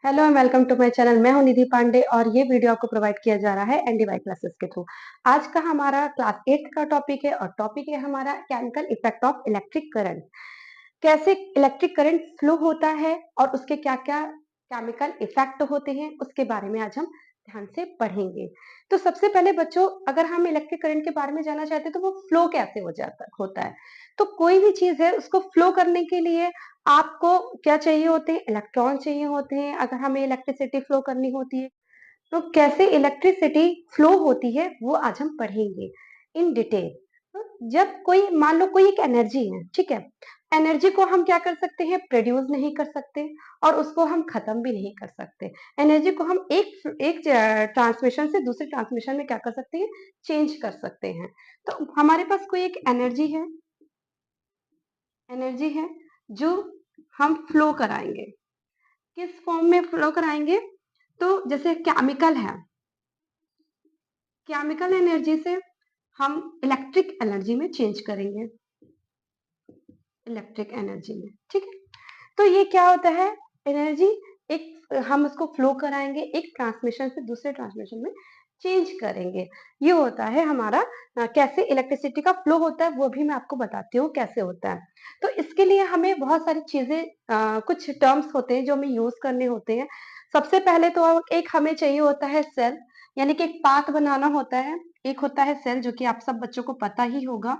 Hello and welcome to my channel. मैं हूं निधि पांडे और ये वीडियो आपको प्रोवाइड किया जा रहा है एनडीवाई क्लासेस के थ्रू। आज का हमारा क्लास 8 का टॉपिक है और टॉपिक है हमारा chemical effect of electric current. कैसे इलेक्ट्रिक करंट फ्लो होता है और उसके क्या-क्या केमिकल इफेक्ट होते हैं, उसके बारे में आज हम ध्यान से पढ़ेंगे। तो सबसे पहले बच्चों, अगर हम इलेक्ट्रिक करंट के बारे में जानना चाहते हैं तो वो फ्लो कैसे हो जाता होता है। तो कोई भी चीज़ है उसको फ्लो करने के लिए आपको क्या चाहिए होते हैं? इलेक्ट्रॉन चाहिए होते हैं। अगर हमें इलेक्ट्रिसिटी फ्लो करनी होती है, तो कैसे इलेक्ट्रिसिटी फ्लो होती है वो आज हम पढ़ेंगे इन डिटेल। जब कोई मान लो कोई एक एनर्जी है, ठीक है? एनर्जी को हम क्या कर सकते हैं? प्रोड्यूस नहीं कर सकते और उसको हम खत्म भी नहीं कर सकते। एनर्जी को हम एक ट्रांसमिशन से दूसरे ट्रांसमिशन में क्या कर सकते हैं? चेंज कर सकते हैं। तो हमारे पास कोई एक एनर्जी है जो हम फ्लो कराएंगे। किस फॉर्म में फ्लो कराएंगे? तो जैसे केमिकल है, केमिकल एनर्जी से हम इलेक्ट्रिक एनर्जी में चेंज करेंगे, इलेक्ट्रिक एनर्जी में, ठीक है? तो ये क्या होता है? एनर्जी एक हम उसको फ्लो कराएंगे, एक ट्रांसमिशन से दूसरे ट्रांसमिशन में चेंज करेंगे। ये होता है हमारा कैसे इलेक्ट्रिसिटी का फ्लो होता है, वो भी मैं आपको बताती हूँ कैसे होता है। तो इसके लिए हमें बहुत सारी चीजें कुछ टर्म्स होते हैं जो हमें यूज करने होते हैं। सबसे पहले तो एक हमें चाहिए होता है सेल, यानी कि एक पाथ बनाना होता है। एक होता है सेल, जो कि आप सब बच्चों को पता ही होगा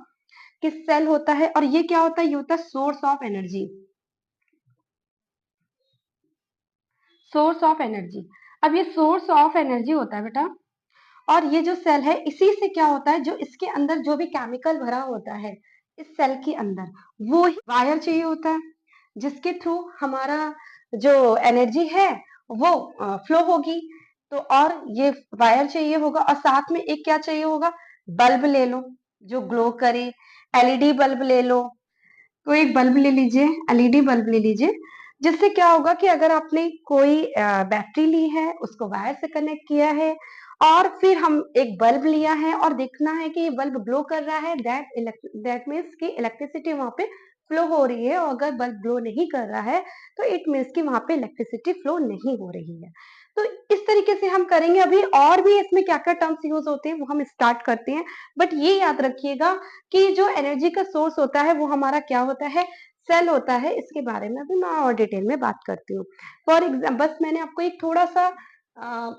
कि सेल होता है। और ये क्या होता है? ये होता है source of energy, source of energy. अब ये सोर्स ऑफ एनर्जी होता है बेटा, और ये जो सेल है इसी से क्या होता है, जो इसके अंदर जो भी केमिकल भरा होता है इस सेल के अंदर, वो ही वायर चाहिए होता है जिसके थ्रू हमारा जो एनर्जी है वो फ्लो होगी। तो और ये वायर चाहिए होगा और साथ में एक क्या चाहिए होगा? बल्ब ले लो जो ग्लो करे। एलईडी बल्ब ले लो, तो एक बल्ब ले लीजिए, एलईडी बल्ब ले लीजिए। जिससे क्या होगा कि अगर आपने कोई बैटरी ली है, उसको वायर से कनेक्ट किया है और फिर हम एक बल्ब लिया है और देखना है कि ये बल्ब ग्लो कर रहा है, दैट मीन्स कि इलेक्ट्रिसिटी वहां पे फ्लो हो रही है। और अगर बल्ब ग्लो नहीं कर रहा है तो इट मीन्स कि वहां पे इलेक्ट्रिसिटी फ्लो नहीं हो रही है। तो इस तरीके से हम करेंगे। अभी और भी इसमें क्या क्या टर्म्स यूज होते हैं वो हम स्टार्ट करते हैं, बट ये याद रखिएगा कि जो एनर्जी का सोर्स होता है वो हमारा क्या होता है? सेल होता है। इसके बारे में अभी मैं और डिटेल में बात करती हूँ। फॉर एग्जाम्पल, बस मैंने आपको एक थोड़ा सा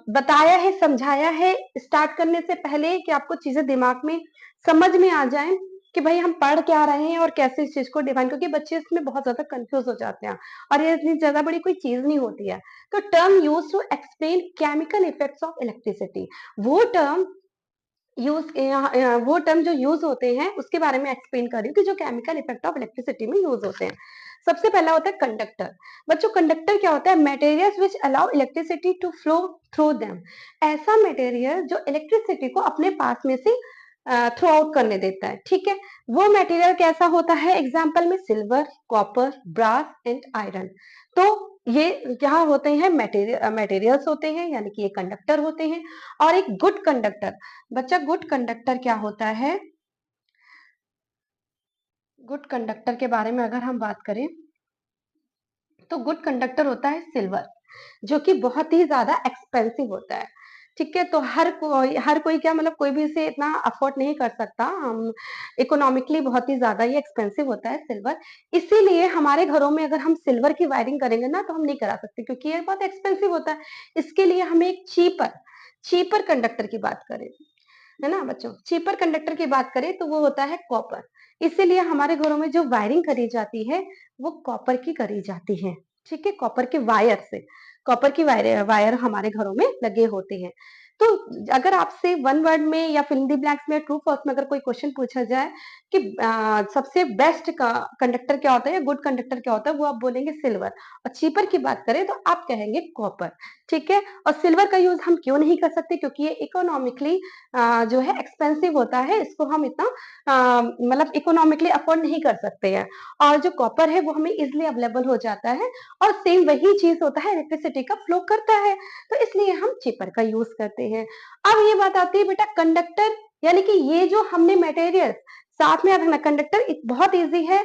बताया है, समझाया है स्टार्ट करने से पहले कि आपको चीजें दिमाग में समझ में आ जाए कि भाई हम पढ़ क्या रहे हैं और कैसे इस चीज को डिफाइन, क्योंकि बच्चे इसमें बहुत ज्यादा कंफ्यूज हो जाते हैं और ये इतनी ज्यादा बड़ी कोई चीज नहीं होती है। तो term use to explain chemical effects of electricity, वो टर्म वो टर्म जो यूज होते हैं उसके बारे में एक्सप्लेन कर रही हूँ कि जो केमिकल इफेक्ट ऑफ इलेक्ट्रिसिटी में यूज होते हैं। सबसे पहला होता है कंडक्टर। बच्चों, कंडक्टर क्या होता है? Materials which allow electricity to flow through them. ऐसा मटेरियल जो इलेक्ट्रिसिटी को अपने पास में से थ्रू आउट करने देता है, ठीक है? वो मटेरियल कैसा होता है? एग्जाम्पल में silver, copper, brass and iron. तो ये क्या होते हैं? मटेरियल्स होते हैं, यानी कि ये कंडक्टर होते हैं। और एक गुड कंडक्टर, बच्चा गुड कंडक्टर क्या होता है? गुड कंडक्टर के बारे में अगर हम बात करें तो गुड कंडक्टर होता है सिल्वर, जो कि बहुत ही ज्यादा एक्सपेंसिव होता है, ठीक है? तो हर कोई क्या मतलब कोई भी इसे इतना अफोर्ड नहीं कर सकता। हम इकोनॉमिकली बहुत ही ज्यादा ये एक्सपेंसिव होता है सिल्वर। इसीलिए हमारे घरों में अगर हम सिल्वर की वायरिंग करेंगे ना तो हम नहीं करा सकते, क्योंकि ये बहुत एक्सपेंसिव होता है। इसके लिए हमें एक चीपर चीपर कंडक्टर की बात करें, है ना बच्चों? चीपर कंडक्टर की बात करें तो वो होता है कॉपर। इसीलिए हमारे घरों में जो वायरिंग करी जाती है वो कॉपर की करी जाती है, ठीक है? कॉपर के वायर से, कॉपर की वायर वायर हमारे घरों में लगे होते हैं। तो अगर आपसे वन वर्ड में या फिल इन द ब्लैंक्स में ट्रू फॉल्स में अगर कोई क्वेश्चन पूछा जाए कि सबसे बेस्ट कंडक्टर क्या होता है या गुड कंडक्टर क्या होता है, वो आप बोलेंगे सिल्वर। और चीपर की बात करें तो आप कहेंगे कॉपर, ठीक है? और सिल्वर का यूज हम क्यों नहीं कर सकते? क्योंकि ये इकोनॉमिकली जो है एक्सपेंसिव होता है, इसको हम इतना मतलब इकोनॉमिकली अफोर्ड नहीं कर सकते हैं। और जो कॉपर है वो हमें इजिली अवेलेबल हो जाता है और सेम वही चीज होता है, इलेक्ट्रिसिटी का फ्लो करता है, तो इसलिए हम चीपर का यूज करते हैं। अब ये बात आती है बेटा कंडक्टर, यानी कि ये जो हमने मटेरियल साथ में रखना। कंडक्टर बहुत इजी है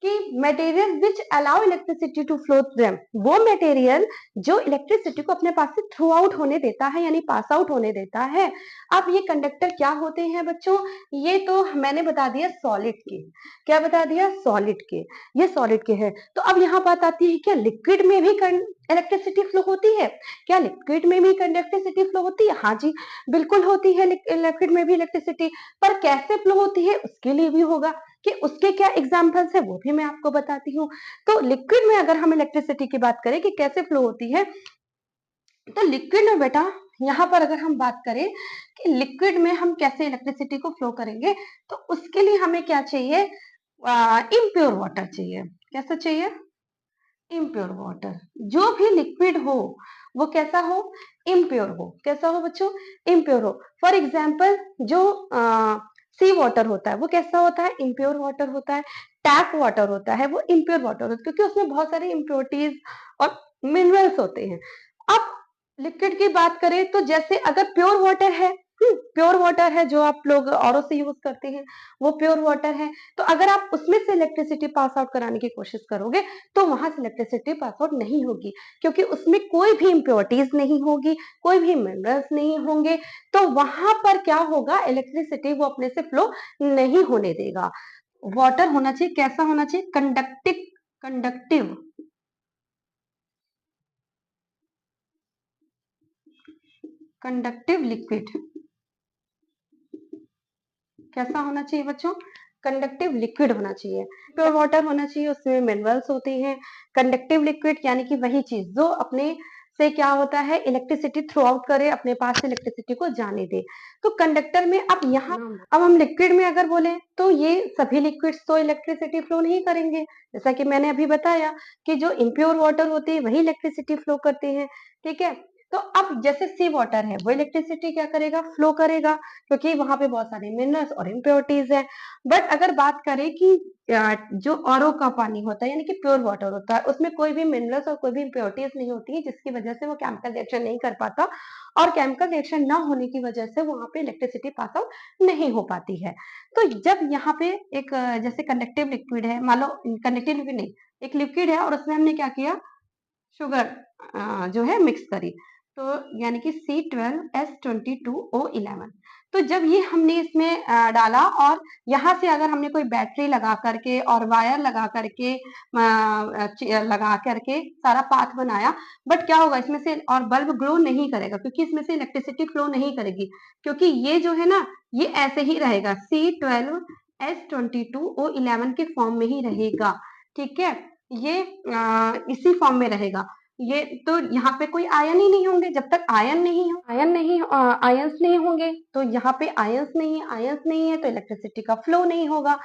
कि material which allow electricity to flow through them, वो मटेरियल जो इलेक्ट्रिसिटी को अपने पास से थ्रू आउट होने देता है, यानी पास आउट होने देता है। अब ये कंडक्टर क्या होते हैं बच्चों? ये तो मैंने बता दिया सॉलिड के। क्या बता दिया? सॉलिड के। ये सॉलिड के हैं। तो अब यहाँ बात आती है, क्या लिक्विड में भी इलेक्ट्रिसिटी फ्लो होती है? क्या लिक्विड में भी इलेक्ट्रिसिटी फ्लो होती है? हाँ जी, बिल्कुल होती है लिक्विड में भी इलेक्ट्रिसिटी। पर कैसे फ्लो होती है उसके लिए भी होगा, कि उसके क्या एग्जाम्पल्स है वो भी मैं आपको बताती हूँ। तो लिक्विड में अगर हम इलेक्ट्रिसिटी की बात करें कि कैसे फ्लो होती है, तो लिक्विड में बेटा यहाँ पर अगर हम बात करें कि लिक्विड में हम कैसे इलेक्ट्रिसिटी को फ्लो करेंगे, तो उसके लिए हमें क्या चाहिए? इम्प्योर वाटर चाहिए। कैसा चाहिए? Impure water. जो भी लिक्विड हो वो कैसा हो? इम्प्योर हो। कैसा हो बच्चों? इम्प्योर हो। फॉर एग्जाम्पल जो सी वाटर होता है वो कैसा होता है? इम्प्योर वाटर होता है। टैप वाटर होता है वो इम्प्योर वाटर होता है, क्योंकि उसमें बहुत सारी इम्प्योरिटीज और मिनरल्स होते हैं। अब लिक्विड की बात करें तो जैसे अगर प्योर वाटर है, प्योर वाटर है जो आप लोग आरओ से यूज करते हैं, वो प्योर वाटर है। तो अगर आप उसमें से इलेक्ट्रिसिटी पास आउट कराने की कोशिश करोगे तो वहां से इलेक्ट्रिसिटी पास आउट नहीं होगी, क्योंकि उसमें कोई भी इम्प्योरिटीज नहीं होगी, कोई भी मिनरल्स नहीं होंगे। तो वहां पर क्या होगा? इलेक्ट्रिसिटी वो अपने से फ्लो नहीं होने देगा। वाटर होना चाहिए, कैसा होना चाहिए? कंडक्टिव। कंडक्टिव। Conductive liquid. कैसा होना चाहिए बच्चों? कंडक्टिव लिक्विड होना चाहिए। प्योर वाटर होना चाहिए, उसमें मिनरल्स होते हैं। कंडक्टिव लिक्विड यानी कि वही चीज जो अपने से क्या होता है? इलेक्ट्रिसिटी थ्रू आउट करे, अपने पास से इलेक्ट्रिसिटी को जाने दे। तो कंडक्टर में अब यहाँ अब हम लिक्विड में अगर बोले तो ये सभी लिक्विड्स तो इलेक्ट्रिसिटी फ्लो नहीं करेंगे। जैसा कि मैंने अभी बताया कि जो इम्प्योर वाटर होते हैं वही इलेक्ट्रिसिटी फ्लो करते हैं। ठीक है। तो अब जैसे सी वाटर है वो इलेक्ट्रिसिटी क्या करेगा? फ्लो करेगा, क्योंकि वहां पे बहुत सारे मिनरल्स और इम्प्योरिटीज है। बट अगर बात करें कि जो आरओ का पानी होता है यानी कि प्योर वाटर होता है, उसमें कोई भी मिनरल्स और कोई भी इम्प्योरिटीज नहीं होती है, जिसकी वजह से वो केमिकल रिएक्शन नहीं कर पाता, और केमिकल रिएक्शन ना होने की वजह से वहां पे इलेक्ट्रिसिटी पास आउट नहीं हो पाती है। तो जब यहाँ पे एक जैसे कंडक्टिव लिक्विड है, मान लो कंडक्टिव लिक्विड नहीं, एक लिक्विड है और उसमें हमने क्या किया? शुगर जो है मिक्स करी, तो यानी कि C12H22O11। तो जब ये हमने इसमें डाला और यहाँ से अगर हमने कोई बैटरी लगा करके और वायर लगा करके लगा करके सारा पाथ बनाया, बट क्या होगा इसमें से? और बल्ब ग्लो नहीं करेगा, क्योंकि इसमें से इलेक्ट्रिसिटी फ्लो नहीं करेगी, क्योंकि ये जो है ना ये ऐसे ही रहेगा, C12H22O11 के फॉर्म में ही रहेगा। ठीक है। ये इसी फॉर्म में रहेगा। ये तो यहाँ पे कोई आयन ही नहीं होंगे, जब तक आयन नहीं हो, आयंस नहीं होंगे, तो यहाँ पे आयंस नहीं है तो इलेक्ट्रिसिटी का फ्लो नहीं होगा।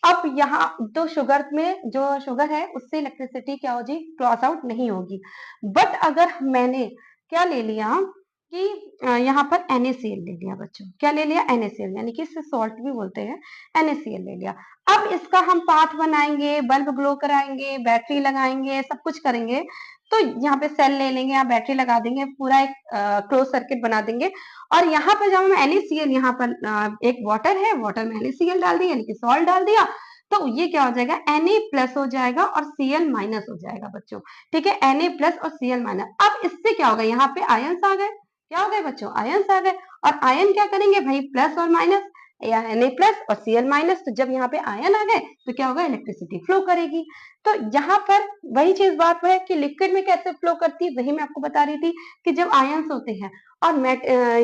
अब यहाँ तो शुगर में जो शुगर है उससे इलेक्ट्रिसिटी क्या हो जी? क्रॉस आउट नहीं होगी। बट अगर मैंने क्या ले लिया कि यहाँ पर NaCl ले लिया बच्चों, क्या ले लिया? NaCl, यानी कि इसे सॉल्ट भी बोलते हैं, NaCl ले लिया। अब इसका हम पाथ बनाएंगे, बल्ब ग्लो कराएंगे, बैटरी लगाएंगे, सब कुछ करेंगे। तो यहाँ पे सेल ले लेंगे, यहाँ बैटरी लगा देंगे, पूरा एक क्लोज सर्किट बना देंगे। और यहाँ पर जब हम NaCl, यहाँ पर एक वाटर है, वाटर में NaCl डाल दिया यानी कि सॉल्ट डाल दिया, तो ये क्या हो जाएगा? Na प्लस हो जाएगा और Cl माइनस हो जाएगा बच्चों। ठीक है। Na प्लस और Cl माइनस। अब इससे क्या होगा? यहाँ पे आयंस आ गए। क्या हो गए बच्चों? आयंस आ गए। और आयन क्या करेंगे भाई? प्लस और माइनस, या Na प्लस और Cl माइनस। तो जब यहाँ पे आयन आ गए तो क्या होगा? इलेक्ट्रिसिटी फ्लो करेगी। तो यहाँ पर वही चीज बात है कि लिक्विड में कैसे फ्लो करती है, वही मैं आपको बता रही थी कि जब आयंस होते हैं। और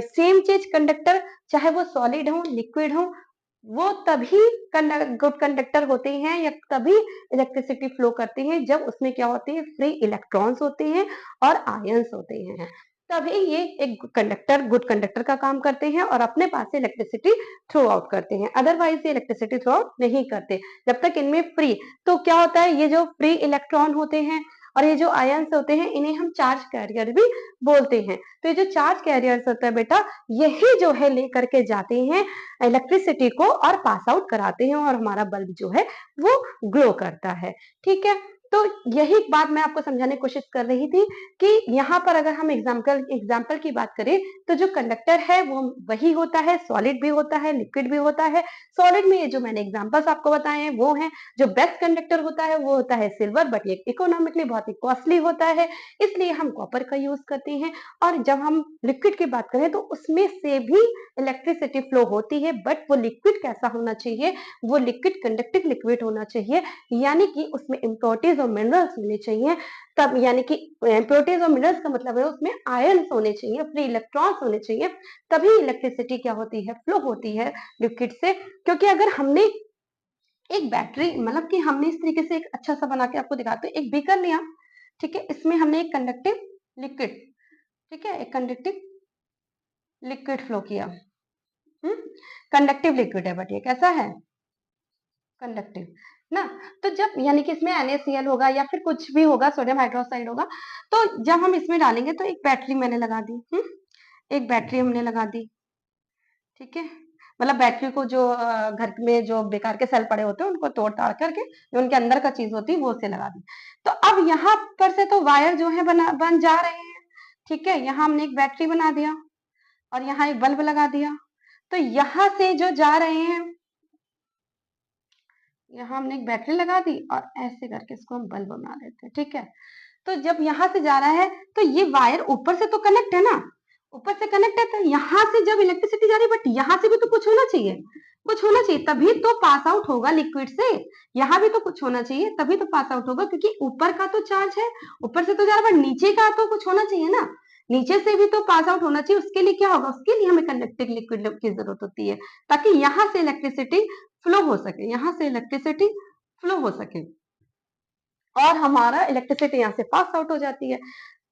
सेम चीज कंडक्टर, चाहे वो सॉलिड हो लिक्विड हो, वो तभी गुड कंडक्टर होते हैं या तभी इलेक्ट्रिसिटी फ्लो करती है जब उसमें क्या होते हैं? फ्री इलेक्ट्रॉन्स होते हैं और आयंस होते हैं, तभी ये एक कंडक्टर गुड कंडक्टर का काम करते हैं और अपने पास से इलेक्ट्रिसिटी थ्रो आउट करते हैं। अदरवाइज ये इलेक्ट्रिसिटी थ्रो आउट नहीं करते जब तक इनमें फ्री। तो क्या होता है? ये जो फ्री इलेक्ट्रॉन होते हैं और ये जो आयंस होते हैं इन्हें हम चार्ज कैरियर भी बोलते हैं। तो ये जो चार्ज कैरियर्स होता है बेटा, यही जो है लेकर के जाते हैं इलेक्ट्रिसिटी को और पास आउट कराते हैं और हमारा बल्ब जो है वो ग्लो करता है। ठीक है। तो यही बात मैं आपको समझाने की कोशिश कर रही थी कि यहाँ पर अगर हम एग्जाम्पल की बात करें तो जो कंडक्टर है वो वही होता है, सॉलिड भी होता है, लिक्विड भी होता है। सॉलिड में ये जो मैंने एग्जाम्पल्स आपको बताए हैं वो हैं। जो बेस्ट कंडक्टर होता है वो होता है सिल्वर, बट ये इकोनॉमिकली बहुत ही कॉस्टली होता है, इसलिए हम कॉपर का यूज करते हैं। और जब हम लिक्विड की बात करें तो उसमें से भी इलेक्ट्रिसिटी फ्लो होती है, बट वो लिक्विड कैसा होना चाहिए, वो लिक्विड कंडक्टिव लिक्विड होना चाहिए, यानी कि उसमें इम्प्योरिटीज और मिनरल्स होने चाहिए। तब यानी कि इम्प्योरिटीज और मिनरल्स का मतलब है उसमें आयन्स होने चाहिए, फ्री इलेक्ट्रॉन्स होने चाहिए, तभी इलेक्ट्रिसिटी क्या होती है, फ्लो होती है लिक्विड से। क्योंकि अगर हमने एक बैटरी मतलब कि हमने इस तरीके से एक अच्छा सा बना के आपको दिखाते हैं, एक बीकर लिया, ठीक है, इसमें हमने एक कंडक्टिव लिक्विड, ठीक है, एक कंडक्टिव लिक्विड फ्लो किया, कंडक्टिव लिक्विड है, बट ये कैसा है, कंडक्टिव ना। तो जब यानी कि इसमें NaCl होगा या फिर कुछ भी होगा, सोडियम हाइड्रोक्साइड होगा, तो जब हम इसमें डालेंगे तो एक बैटरी मैंने लगा दी, एक बैटरी हमने लगा दी, ठीक है, मतलब बैटरी को जो घर में जो बेकार के सेल पड़े होते हैं उनको तोड़ ताड़ करके जो उनके अंदर का चीज होती है वो उसे लगा दी। तो अब यहाँ पर से तो वायर जो है बन जा रहे हैं, ठीक है, यहाँ हमने एक बैटरी बना दिया और यहाँ एक बल्ब लगा दिया। तो यहाँ से जो जा रहे हैं, यहाँ हमने एक बैटरी लगा दी और ऐसे करके इसको हम बल्ब बना देते हैं, ठीक है। तो जब यहाँ से जा रहा है तो ये वायर ऊपर से तो कनेक्ट है ना, ऊपर से कनेक्ट है, तो यहाँ से जब इलेक्ट्रिसिटी जा रही है, बट यहाँ से भी तो कुछ होना चाहिए, कुछ होना चाहिए, तभी तो पास आउट होगा लिक्विड से। यहाँ भी तो कुछ होना चाहिए तभी तो पास आउट होगा, क्योंकि ऊपर का तो चार्ज है, ऊपर से तो जा रहा है, बट नीचे का तो कुछ होना चाहिए ना, नीचे से भी तो पास आउट होना चाहिए। उसके लिए क्या होगा, उसके लिए हमें कंडक्टिंग लिक्विड की जरूरत होती है, ताकि यहाँ से इलेक्ट्रिसिटी फ्लो हो सके, यहाँ से इलेक्ट्रिसिटी फ्लो हो सके और हमारा इलेक्ट्रिसिटी यहाँ से पास आउट हो जाती है।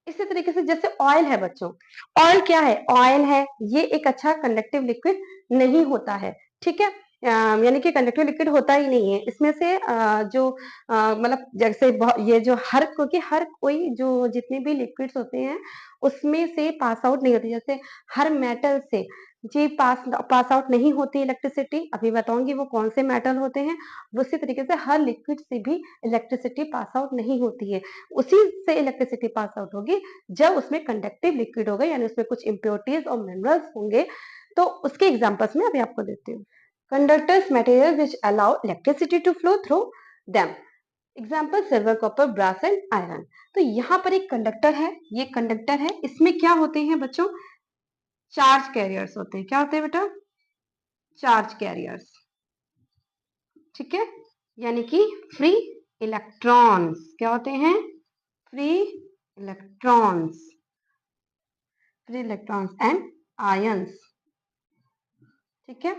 इसी तरीके से जैसे ऑयल है बच्चों, ऑयल क्या है, ऑयल है, ये एक अच्छा कंडक्टिव लिक्विड नहीं होता है, ठीक है, यानी कि कंडक्टिव लिक्विड होता ही नहीं है। इसमें से जो मतलब जैसे ये जो हर कोई जो जितने भी लिक्विड्स होते हैं उसमें से पास आउट नहीं होती, जैसे हर मेटल से जी पास आउट नहीं होती इलेक्ट्रिसिटी, अभी बताऊंगी वो कौन से मेटल होते हैं। उसी तरीके से हर लिक्विड से भी इलेक्ट्रिसिटी पास आउट नहीं होती है, उसी से इलेक्ट्रिसिटी पास आउट होगी जब उसमें कंडक्टिव लिक्विड होगा, यानी उसमें कुछ इम्प्योरिटीज और मिनरल्स होंगे। तो उसके एग्जांपल्स में अभी आपको देती हूँ। Conductors material which allow electricity to flow through them, example silver, copper, brass and iron. तो यहाँ पर एक कंडक्टर है, ये कंडक्टर है, इसमें क्या होते हैं बच्चों, चार्ज कैरियर्स होते हैं। क्या होते हैं बेटा, चार्ज कैरियर्स, ठीक है, यानी कि फ्री इलेक्ट्रॉन्स। क्या होते हैं, free electrons, free electrons and ions, ठीक है,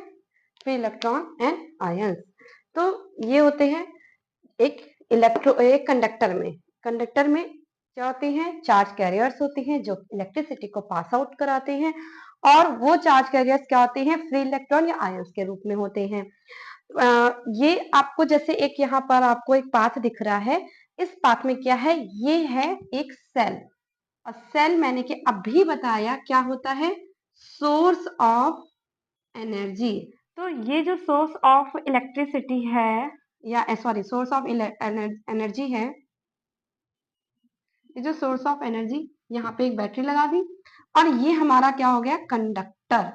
फ्री इलेक्ट्रॉन एंड आयंस। तो ये होते हैं एक कंडक्टर में क्या होते हैं, चार्ज कैरियर्स होते हैं जो इलेक्ट्रिसिटी को पास आउट कराते हैं, और वो चार्ज कैरियर्स क्या होते हैं, फ्री इलेक्ट्रॉन या आयंस के रूप में होते हैं। ये आपको जैसे एक यहाँ पर आपको एक पाथ दिख रहा है, इस पाथ में क्या है, ये है एक सेल, और सेल मैंने कि अभी बताया क्या होता है, सोर्स ऑफ एनर्जी। तो ये जो सोर्स ऑफ इलेक्ट्रिसिटी है या सॉरी सोर्स ऑफ एनर्जी है, ये जो सोर्स ऑफ एनर्जी, यहाँ पे एक बैटरी लगा दी और ये हमारा क्या हो गया, कंडक्टर।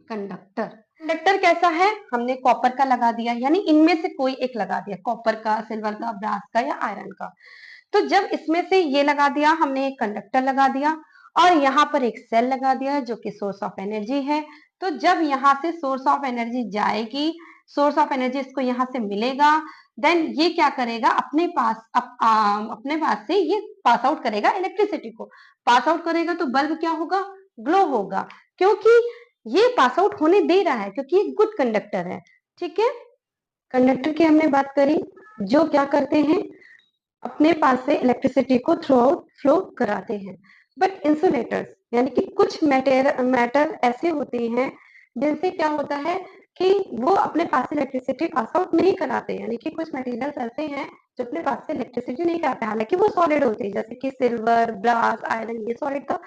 कंडक्टर कैसा है, हमने कॉपर का लगा दिया, यानी इनमें से कोई एक लगा दिया, कॉपर का, सिल्वर का, ब्रास का या आयरन का। तो जब इसमें से ये लगा दिया, हमने एक कंडक्टर लगा दिया और यहाँ पर एक सेल लगा दिया जो कि सोर्स ऑफ एनर्जी है। तो जब यहाँ से सोर्स ऑफ एनर्जी जाएगी, सोर्स ऑफ एनर्जी इसको यहाँ से मिलेगा, देन ये क्या करेगा, अपने पास से ये पास आउट करेगा इलेक्ट्रिसिटी को, पास आउट करेगा तो बल्ब क्या होगा, ग्लो होगा, क्योंकि ये पास आउट होने दे रहा है, क्योंकि ये गुड कंडक्टर है, ठीक है। कंडक्टर की हमने बात करी, जो क्या करते हैं, अपने पास से इलेक्ट्रिसिटी को थ्रू आउट फ्लो कराते हैं। बट इंसुलेटर्स यानी कि कुछ मैटर ऐसे होते हैं जिनसे क्या होता है कि वो अपने पास से इलेक्ट्रिसिटी पास आउट नहीं कराते, यानी कि कुछ मटेरियल्स ऐसे हैं जो अपने पास से इलेक्ट्रिसिटी नहीं कराते, हालांकि वो सॉलिड होते हैं, जैसे कि सिल्वर, ब्रास, आयरन, ये सॉलिड था,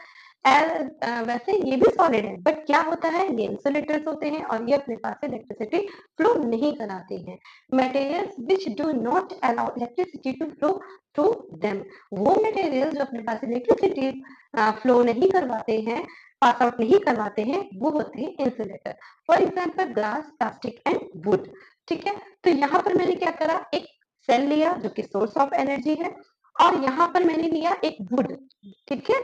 वैसे ये भी सॉलिड है, बट क्या होता है, ये इंसुलेटर्स होते हैं और ये अपने पास से इलेक्ट्रिसिटी फ्लो नहीं कराते हैं। Materials which do not allow electricity to flow through them, वो मटेरियल जो अपने पास इलेक्ट्रिसिटी फ्लो नहीं करवाते हैं, पास आउट नहीं करवाते हैं, वो होते हैं insulator. For example glass, plastic and would. ठीक है, तो यहाँ पर मैंने क्या करा, एक सेल लिया जो कि सोर्स ऑफ एनर्जी है, और यहाँ पर मैंने लिया एक वुड। ठीक है,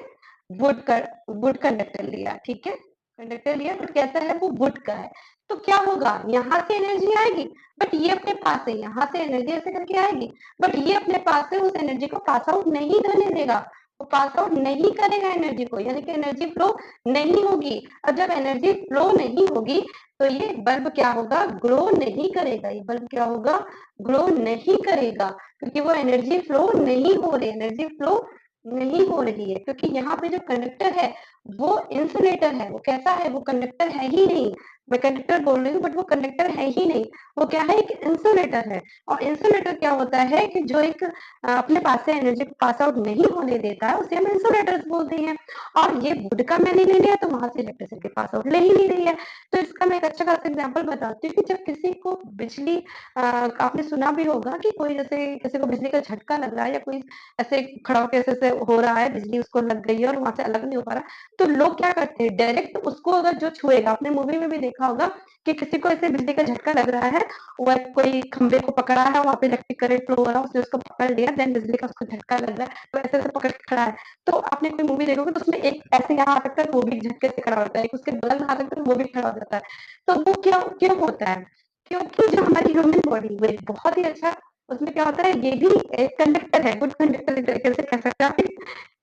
वुड का वुड कंडक्टर लिया। ठीक है, कंडक्टर लिया, बट कैसा है, वो वुड का है। तो क्या होगा, यहाँ से एनर्जी आएगी, बट ये अपने पास से यहाँ से एनर्जी ऐसे करके आएगी, बट ये अपने पास से उस एनर्जी को पास आउट नहीं करने देगा, वो पास आउट नहीं करेगा एनर्जी को, यानी कि एनर्जी फ्लो नहीं होगी। और जब एनर्जी फ्लो नहीं होगी तो ये बल्ब क्या होगा, ग्लो नहीं करेगा। ये बल्ब क्या होगा, ग्लो नहीं करेगा, क्योंकि वो एनर्जी फ्लो नहीं हो रही, एनर्जी फ्लो नहीं हो रही है, क्योंकि यहाँ पे जो कंडक्टर है वो इंसुलेटर है। वो कैसा है, वो कंडक्टर है ही नहीं। मैं कंडक्टर बोल रही हूँ, बट वो कंडक्टर है ही नहीं, वो क्या है, एक इंसुलेटर है। और इंसुलेटर क्या होता है कि जो एक अपने पास से एनर्जी को पास आउट नहीं होने देता है, उसे हम इंसुलेटर्स बोलते हैं। और ये वुड का मैंने ले लिया, तो वहां से इलेक्ट्रिसिटी पास आउट ले ही नहीं रही है। तो इसका मैं एक अच्छा खासा एग्जाम्पल बताती हूँ कि जब किसी को बिजली आपने सुना भी होगा कि कोई जैसे किसी को बिजली का झटका लग रहा है, या कोई ऐसे खड़ा होकर ऐसे हो रहा है, बिजली उसको लग गई है और वहां से अलग नहीं हो पा रहा, तो लोग क्या करते हैं, डायरेक्ट उसको अगर जो छुएगा, आपने मूवी में भी देखा होगा कि किसी को ऐसे बिजली का झटका लग रहा है, वह कोई खंबे को पकड़ा है, वहां पे इलेक्ट्रिक करंट फ्लो हो रहा है, उसने उसको पकड़ लिया, देन बिजली का उसको झटका लग रहा है, तो ऐसे ऐसे पकड़ के खड़ा है। तो आपने कोई मूवी देखोगे तो उसमें एक ऐसे यहाँ आ सकता है, वो भी झटके से खड़ा होता है, एक उसके बगल में आ सकता है, वो भी खड़ा हो जाता है। तो वो क्या क्यों होता है, क्योंकि जो हमारी ह्यूमन बॉडी वो एक बहुत ही अच्छा, उसमें क्या होता है, ये भी एक कंडक्टर है, गुड कंडक्टर एक तरीके से कह सकते हैं आप।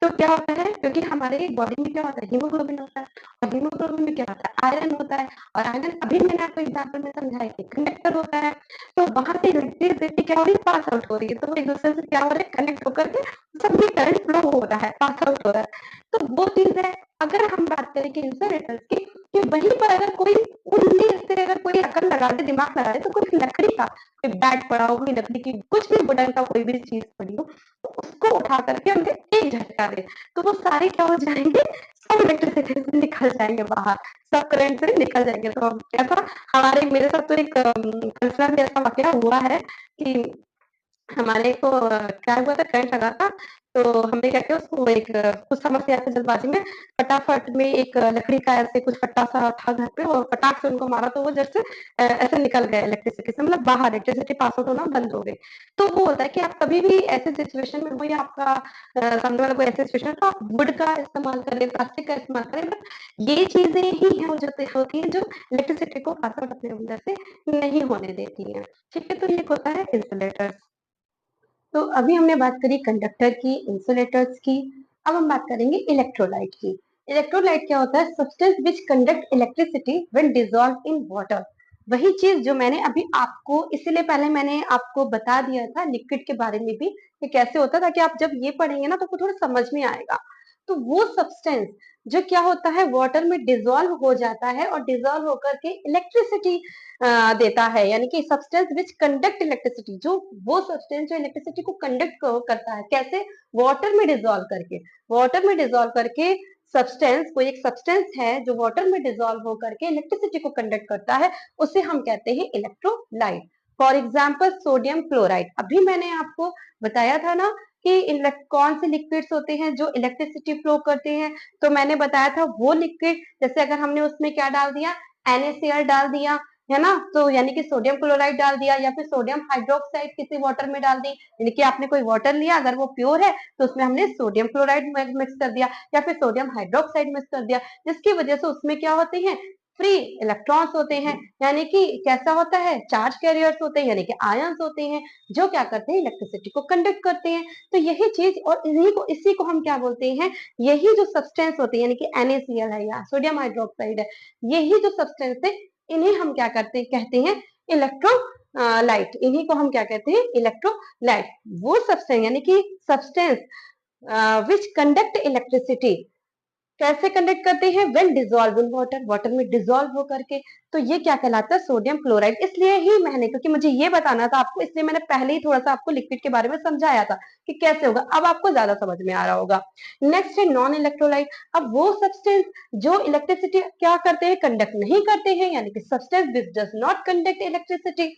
तो क्या होता है, क्योंकि हमारे बॉडी में क्या होता है, हीमोग्लोबिन होता है, और हीमोग्लोबिन में क्या होता है, आयरन होता है, और आयरन अभी मैंने आपको एग्जाम्पल में समझाया कि कंडक्टर होता है। तो वहां से इलेक्ट्रिसिटी क्या हो रही है, पास आउट हो रही है, तो वो एक दूसरे से क्या हो रहा है, कनेक्ट होकर के सब में करंट फ्लो हो रहा है, पास आउट हो रहा है। तो वो चीज है। अगर हम बात करें कि इंसुलेटर्स की, कि वहीं पर अगर कोई उन्नी से अगर कोई अकल लगा दे, दिमाग लगा दे, तो कोई लकड़ी का कोई बैट पड़ा हो, कोई लकड़ी की कुछ भी वुडन का कोई भी चीज पड़ी हो, तो उसको उठा करके हमने एक झटका दे, तो वो सारे क्या हो जाएंगे, सब इलेक्ट्रिसिटी से निकल जाएंगे बाहर, सब करंट से निकल जाएंगे। तो क्या था, हमारे मेरे साथ तो एक पर्सनल ऐसा वाकया हुआ है कि हमारे को क्या हुआ था, करंट लगा था, तो हमने क्या किया, उसको एक कुछ समस्या थी जल्दबाजी में, फटाफट में एक लकड़ी का ऐसे कुछ फट्टा सा था घर पे, और फटाक से उनको मारा, तो वो जैसे ऐसे निकल गए इलेक्ट्रिसिटी से, मतलब बाहर इलेक्ट्रिसिटी पास आउट होना बंद हो गई। तो वो होता है कि आप कभी भी ऐसे सिचुएशन में हो, या आपका सामने वाला कोई ऐसी सिचुएशन, तो आप वुड का इस्तेमाल करें, प्लास्टिक का इस्तेमाल करें, बट ये चीजें ही हैं जो होती है, जो इलेक्ट्रिसिटी को पास आउट अपने अंदर से नहीं होने देती है। ठीक है, तो ये होता है इंसुलेटर। तो अभी हमने बात करी कंडक्टर की, इंसुलेटर्स की। अब हम बात करेंगे इलेक्ट्रोलाइट की। इलेक्ट्रोलाइट क्या होता है, substance which conduct electricity when dissolve in water. वही चीज जो मैंने अभी आपको, इसलिए पहले मैंने आपको बता दिया था लिक्विड के बारे में भी कि कैसे होता है, ताकि आप जब ये पढ़ेंगे ना तो आपको थोड़ा समझ में आएगा। तो वो सब्सटेंस जो क्या होता है, वाटर में डिसॉल्व हो जाता है, और डिसॉल्व होकर के इलेक्ट्रिसिटी देता है, यानी कि सब्सटेंस विच कंडक्ट इलेक्ट्रिसिटी, जो वो सब्सटेंस जो इलेक्ट्रिसिटी को कंडक्ट करता है, कैसे, वाटर में डिसॉल्व करके। वाटर में डिसॉल्व करके सब्सटेंस, कोई एक सब्सटेंस है जो वाटर में डिसॉल्व होकर के इलेक्ट्रिसिटी को कंडक्ट करता है, उसे हम कहते हैं electrolyte. For example sodium chloride, अभी मैंने आपको बताया था ना कि कौन से लिक्विड्स होते हैं जो इलेक्ट्रिसिटी फ्लो करते हैं। तो मैंने बताया था वो लिक्विड, जैसे अगर हमने उसमें क्या डाल दिया, NaCl डाल दिया, है ना, तो यानी कि सोडियम क्लोराइड डाल दिया, या फिर सोडियम हाइड्रोक्साइड किसी वाटर में डाल दी, यानी कि आपने कोई वाटर लिया, अगर वो प्योर है तो उसमें हमने सोडियम क्लोराइड मिक्स कर दिया, या फिर सोडियम हाइड्रोक्साइड मिक्स कर दिया, जिसकी वजह से उसमें क्या होते हैं, फ्री इलेक्ट्रॉन्स होते हैं, यानी कि कैसा होता है, चार्ज कैरियर्स होते हैं, यानी कि आयंस होते हैं, जो क्या करते हैं, इलेक्ट्रिसिटी को कंडक्ट करते हैं। तो यही चीज, और इसी को हम क्या बोलते हैं, यही जो सब्सटेंस होती है, यानी कि NaCl है या सोडियम हाइड्रोक्साइड है, यही जो सब्सटेंस है, इन्हें हम क्या करते कहते हैं, इलेक्ट्रो लाइट। इन्हीं को हम क्या कहते हैं, इलेक्ट्रोलाइट। वो सब्सटेंस, यानी कि सब्सटेंस विच कंडक्ट इलेक्ट्रिसिटी, कैसे कंडक्ट करते हैं? When dissolve in water, water में डिसॉल्व होकर के। तो ये क्या कहलाता है? Sodium chloride. इसलिए ही मैंने, क्योंकि मुझे ये बताना था आपको, इसलिए मैंने पहले ही थोड़ा सा आपको लिक्विड के बारे में समझाया था कि कैसे होगा। अब आपको ज्यादा समझ में आ रहा होगा। नेक्स्ट है नॉन इलेक्ट्रोलाइट। अब वो सब्सटेंस जो इलेक्ट्रिसिटी क्या करते हैं? कंडक्ट नहीं करते हैं, यानी कि substance which does not conduct electricity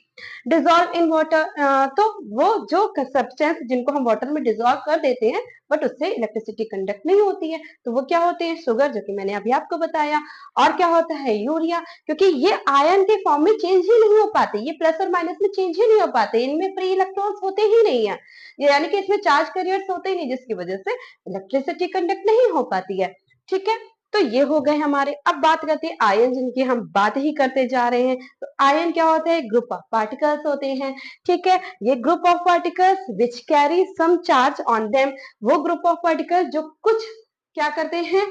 dissolve in water. तो वो जो सब्सटेंस जिनको हम वाटर में डिसॉल्व कर देते हैं बट उससे इलेक्ट्रिसिटी कंडक्ट नहीं होती है, तो वो क्या होते हैं? शुगर, जो कि मैंने अभी आपको बताया। और क्या होता है? यूरिया, क्योंकि ये आयन के फॉर्म में चेंज ही नहीं हो पाते, ये प्लस और माइनस में चेंज ही नहीं हो पाते, इनमें फ्री इलेक्ट्रॉन्स होते ही नहीं है, यानी कि इसमें चार्ज कैरियर्स होते ही नहीं, जिसकी वजह से इलेक्ट्रिसिटी कंडक्ट नहीं हो पाती है। ठीक है, तो ये हो गए हमारे। अब बात करते हैं आयन, जिनकी हम बात ही करते जा रहे हैं। तो आयन क्या होता है? ग्रुप ऑफ पार्टिकल्स होते हैं। ठीक है, ये group of particles which carry some charge on them, वो ग्रुप ऑफ पार्टिकल्स जो कुछ क्या करते हैं?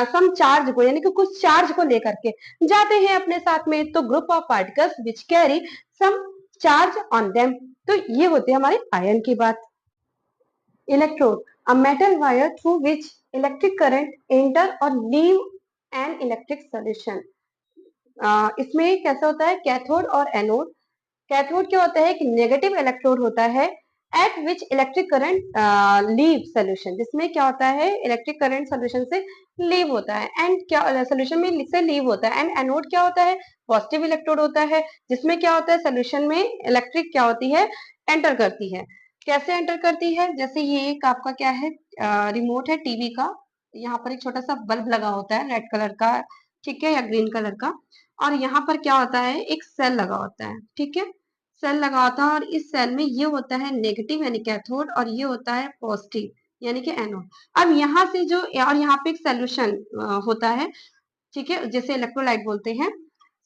सम चार्ज को, यानी कि कुछ चार्ज को लेकर के जाते हैं अपने साथ में। तो group of particles which carry some charge on them. तो ये होती है हमारे आयन की बात। Electrode, a metal wire through which electric current enter or leave an electric solution। इसमें कैसा होता है? कैथोड और एनोड। कैथोड क्या होता है? कि नेगेटिव इलेक्ट्रोड होता है एट विच इलेक्ट्रिक करंट लीव सोल्यूशन, जिसमें क्या होता है? इलेक्ट्रिक करंट सोल्यूशन से लीव होता है, एंड क्या सोल्यूशन में से लीव होता है। एंड एनोड क्या होता है? पॉजिटिव इलेक्ट्रोड होता है, जिसमें क्या होता है? सोल्यूशन में इलेक्ट्रिक क्या होती है? एंटर करती है। कैसे एंटर करती है? जैसे ये एक आपका क्या है? रिमोट है टीवी का। यहाँ पर एक छोटा सा बल्ब लगा होता है रेड कलर का, ठीक है, या ग्रीन कलर का। और यहाँ पर क्या होता है? एक सेल लगा होता है, ठीक है, सेल लगा होता है। और इस सेल में ये होता है नेगेटिव यानी कैथोड, और ये होता है पॉजिटिव यानी कि एनोड। अब यहाँ से जो, और यहाँ पे एक सोल्यूशन होता है, ठीक है, जैसे इलेक्ट्रोलाइट बोलते हैं,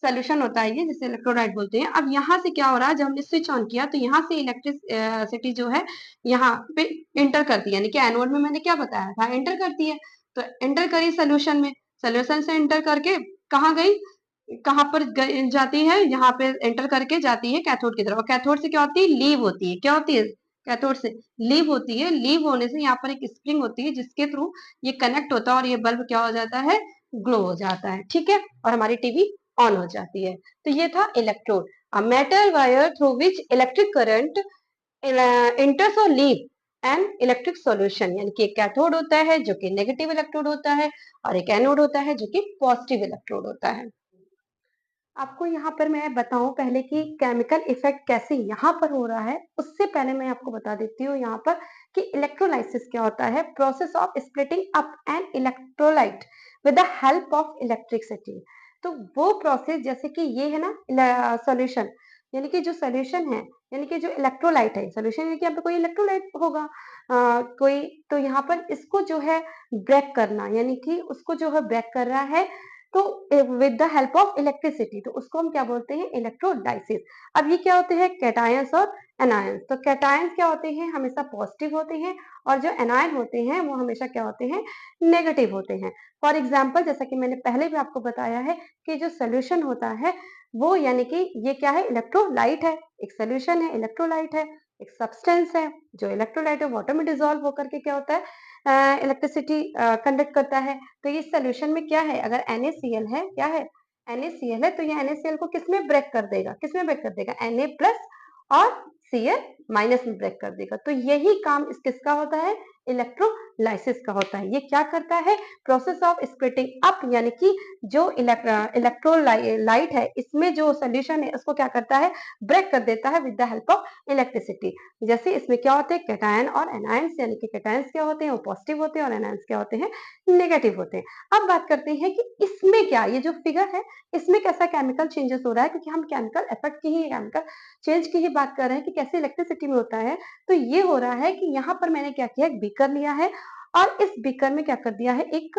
सोल्यूशन होता है ये, जिसे इलेक्ट्रोलाइट बोलते हैं। अब यहाँ से क्या हो रहा है? जब हमने स्विच ऑन किया तो यहाँ से इलेक्ट्रिसिटी जो है यहाँ पे एंटर करती है, यानी कि एनोड में मैंने क्या बताया था? एंटर करती है। तो एंटर करी सोल्यूशन में, सोल्यूशन से एंटर करके कहाँ गई? कहाँ पर जाती है? यहाँ पे एंटर करके जाती है कैथोड की तरफ। और कैथोड से क्या होती है? लीव होती है। क्या होती है? कैथोड से लीव होती है। लीव होने से यहाँ पर एक स्प्रिंग होती है, जिसके थ्रू ये कनेक्ट होता है और ये बल्ब क्या हो जाता है? ग्लो हो जाता है। ठीक है, और हमारी टीवी ऑन हो जाती है। तो ये था electrode, a metal wire through which electric current enters or leave an electric solution, यानी कि एक कैथोड होता है जो कि नेगेटिव इलेक्ट्रोड होता है, और एक एनोड होता है जो कि पॉजिटिव इलेक्ट्रोड होता है। आपको यहाँ पर मैं बताऊं पहले कि केमिकल इफेक्ट कैसे यहाँ पर हो रहा है, उससे पहले मैं आपको बता देती हूँ यहाँ पर कि इलेक्ट्रोलाइसिस क्या होता है। Process of splitting up an electrolyte with the help of electricity. तो वो प्रोसेस, जैसे कि ये है ना सॉल्यूशन, यानी कि जो सॉल्यूशन है, यानी कि जो इलेक्ट्रोलाइट है, सॉल्यूशन यानी कि यहाँ पे कोई इलेक्ट्रोलाइट होगा कोई, तो यहाँ पर इसको जो है ब्रेक करना, यानी कि उसको जो है ब्रेक कर रहा है, तो with the help of electricity, तो उसको हम क्या बोलते हैं? इलेक्ट्रोलाइसिस। अब ये क्या होते हैं? कैटायंस और एनायंस। तो कैटायंस क्या होते हैं? हमेशा पॉजिटिव होते हैं, और जो एनायन होते हैं वो हमेशा क्या होते हैं? नेगेटिव होते हैं। फॉर एग्जाम्पल, जैसा कि मैंने पहले भी आपको बताया है कि जो सोल्यूशन होता है वो, यानी कि ये क्या है? इलेक्ट्रोलाइट है, एक सोल्यूशन है, इलेक्ट्रोलाइट है, एक सब्सटेंस है जो इलेक्ट्रोलाइट है, वाटर में डिजोल्व होकर के क्या होता है? इलेक्ट्रिसिटी कंडक्ट करता है। तो ये सोल्यूशन में क्या है? अगर NaCl है, क्या है? NaCl है, तो ये NaCl को किसमें ब्रेक कर देगा? किसमें ब्रेक कर देगा? Na प्लस और Cl माइनस में ब्रेक कर देगा। तो यही काम इस किसका होता है? इलेक्ट्रोलाइसिस का होता है। ये क्या करता है? प्रोसेस ऑफ स्प्लिटिंग अप, यानी कि जो इलेक्ट्रोलाइट है, इसमें जो सोल्यूशन है उसको क्या करता है? ब्रेक कर देता है with the help of electricity. जैसे इसमें क्या होते हैं? कैटायन और एनायंस, यानी कि कैटायंस क्या होते हैं? वो पॉजिटिव होते हैं, और एनायंस क्या होते हैं? नेगेटिव होते हैं। अब बात करते हैं कि इसमें क्या, ये जो फिगर है इसमें कैसा केमिकल चेंजेस हो रहा है, क्योंकि हम केमिकल इफेक्ट की ही, केमिकल चेंज की ही बात कर रहे हैं कि कैसे इलेक्ट्रिसिटी में होता है। तो ये हो रहा है कि यहाँ पर मैंने क्या किया? एक बीकर लिया है, और इस बीकर में क्या कर दिया है? एक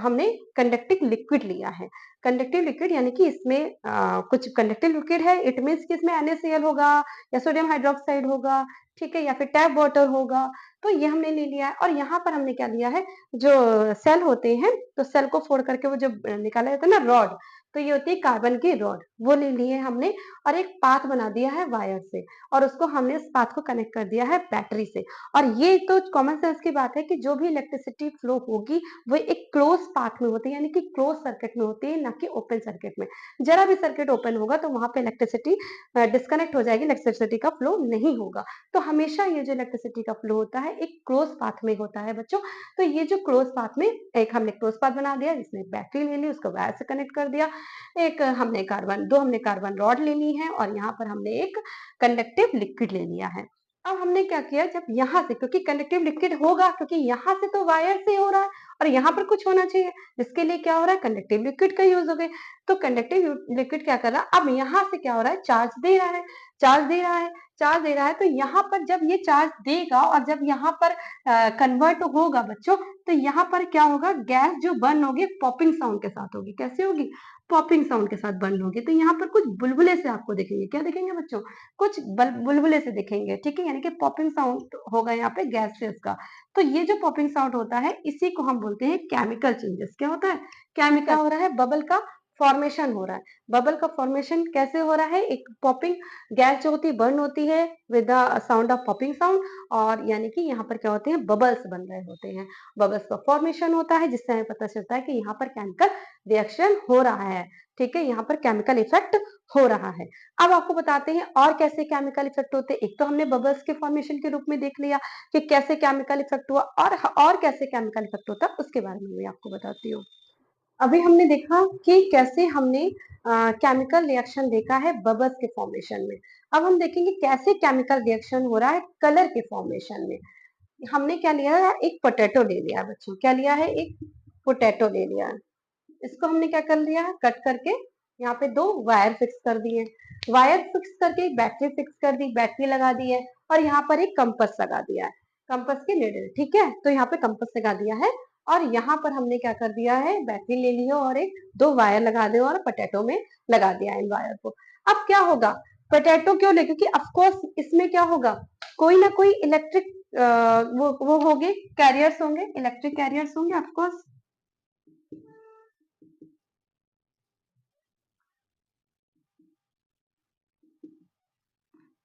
हमने कंडक्टिंग लिक्विड लिया है। कंडक्टिव लिक्विड यानी कि इसमें कुछ कंडक्टिव लिक्विड है, इट मीन्स कि इसमें NaCl होगा, या सोडियम हाइड्रोक्साइड होगा, ठीक है, या फिर टैप वाटर होगा। तो ये हमने ले लिया है, और यहाँ पर हमने क्या लिया है? जो सेल होते हैं, तो सेल को फोड़ करके वो जो निकाला जाता है ना रॉड, तो ये होती है कार्बन की रॉड, वो ले ली है हमने और एक पाथ बना दिया है वायर से और उसको हमने इस पाथ को कनेक्ट कर दिया है बैटरी से। और ये तो कॉमन सेंस की बात है कि जो भी इलेक्ट्रिसिटी फ्लो होगी वो एक क्लोज पाथ में होती है, यानी कि क्लोज सर्किट में होती है, ना कि ओपन सर्किट में। जरा भी सर्किट ओपन होगा तो वहां पे इलेक्ट्रिसिटी डिस्कनेक्ट हो जाएगी, इलेक्ट्रिसिटी का फ्लो नहीं होगा। तो हमेशा ये जो इलेक्ट्रिसिटी का फ्लो होता है एक क्लोज पाथ में होता है बच्चों। तो ये जो क्लोज पाथ में एक हमने क्लोज पाथ बना दिया, जिसमें बैटरी ले ली, उसको वायर से कनेक्ट कर दिया। एक हमने कार्बन रॉड ले ली है और यहाँ पर हमने एक कंडक्टिव लिक्विड ले लिया है। अब हमने क्या किया, जब यहाँ से, क्योंकि कंडक्टिव लिक्विड होगा, क्योंकि यहाँ से तो वायर से हो रहा है और यहाँ पर कुछ होना चाहिए, जिसके लिए क्या हो रहा है, कंडक्टिव लिक्विड का यूज हो गया। तो कंडक्टिव लिक्विड क्या कर रहा है, अब यहाँ से क्या हो रहा है, चार्ज दे रहा है, चार्ज दे रहा है, चार्ज दे रहा है। तो यहाँ पर जब ये चार्ज देगा और जब यहाँ पर कन्वर्ट होगा बच्चों, तो यहाँ पर क्या होगा, गैस जो बर्न होगी पॉपिंग साउंड के साथ होगी। कैसे होगी, पॉपिंग साउंड के साथ बर्न होगी। तो यहाँ पर कुछ बुलबुले से आपको दिखेंगे, क्या दिखेंगे बच्चों, कुछ बुलबुले से दिखेंगे, ठीक है, यानी कि पॉपिंग साउंड होगा यहाँ पे गैसेस का। तो ये जो पॉपिंग साउंड होता है इसी को हम बोलते हैं केमिकल चेंजेस। क्या होता है, केमिकल हो रहा है, बबल का फॉर्मेशन हो रहा है। बबल का फॉर्मेशन कैसे हो रहा है, एक पॉपिंग गैस जो होती है बर्न होती है with the sound of popping sound, और यानी कि यहाँ पर क्या होते हैं, बबल्स बन रहे होते हैं, बबल्स का फॉर्मेशन होता है, जिससे हमें पता चलता है कि यहाँ पर केमिकल रिएक्शन हो रहा है। ठीक है, यहाँ पर केमिकल इफेक्ट हो रहा है। अब आपको बताते हैं और कैसे केमिकल इफेक्ट होते हैं। एक तो हमने बबल्स के फॉर्मेशन के रूप में देख लिया कि कैसे केमिकल इफेक्ट हुआ, और कैसे केमिकल इफेक्ट होता है उसके बारे में भी आपको बताती हूँ। अभी हमने देखा कि कैसे हमने केमिकल रिएक्शन देखा है बबल्स के फॉर्मेशन में। अब हम देखेंगे कैसे केमिकल रिएक्शन हो रहा है कलर के फॉर्मेशन में। हमने क्या लिया है, एक पोटैटो ले लिया है बच्चों, क्या लिया है, एक पोटैटो ले लिया है। इसको हमने क्या कर लिया है, कट करके यहाँ पे दो वायर फिक्स कर दिए, वायर फिक्स करके बैटरी फिक्स कर दी, बैटरी लगा दी है, और यहाँ पर एक कंपास लगा दिया है, कंपास के निडल। ठीक है, तो यहाँ पे कंपास लगा दिया है और यहाँ पर हमने क्या कर दिया है, बैटरी ले ली है और एक दो वायर लगा दे और पोटैटो में लगा दिया है इन वायर को। अब क्या होगा, पोटैटो क्यों ले, क्योंकि ऑफकोर्स इसमें क्या होगा, कोई ना कोई इलेक्ट्रिक वो होंगे, कैरियर्स होंगे, इलेक्ट्रिक कैरियर्स होंगे ऑफकोर्स,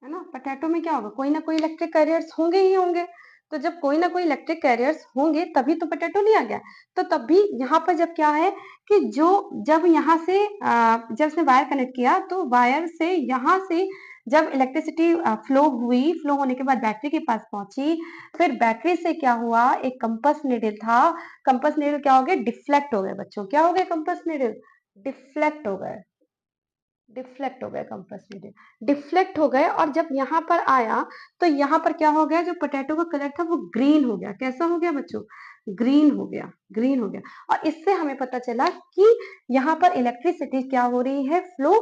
है ना। पोटैटो में क्या होगा, कोई ना कोई इलेक्ट्रिक कैरियर्स होंगे ही होंगे। तो जब कोई ना कोई इलेक्ट्रिक कैरियर्स होंगे तभी तो पोटैटो लिया गया। तो तब भी यहाँ पर जब क्या है कि जो जब यहाँ से जब उसने वायर कनेक्ट किया तो वायर से यहाँ से जब इलेक्ट्रिसिटी फ्लो हुई, फ्लो होने के बाद बैटरी के पास पहुंची, फिर बैटरी से क्या हुआ, एक कंपास नीडल था, कंपास नीडल क्या हो गया, डिफ्लेक्ट हो गए बच्चों, क्या हो गए, कंपास नीडल डिफ्लेक्ट हो गए, डिफ्लेक्ट हो गए, कंपास नीडल डिफ्लेक्ट हो गए। और जब यहाँ पर आया तो यहाँ पर क्या हो गया, जो पोटैटो का कलर था वो ग्रीन हो गया। कैसा हो गया बच्चों, ग्रीन हो गया, ग्रीन हो गया। और इससे हमें पता चला कि यहाँ पर इलेक्ट्रिसिटी क्या हो रही है, फ्लो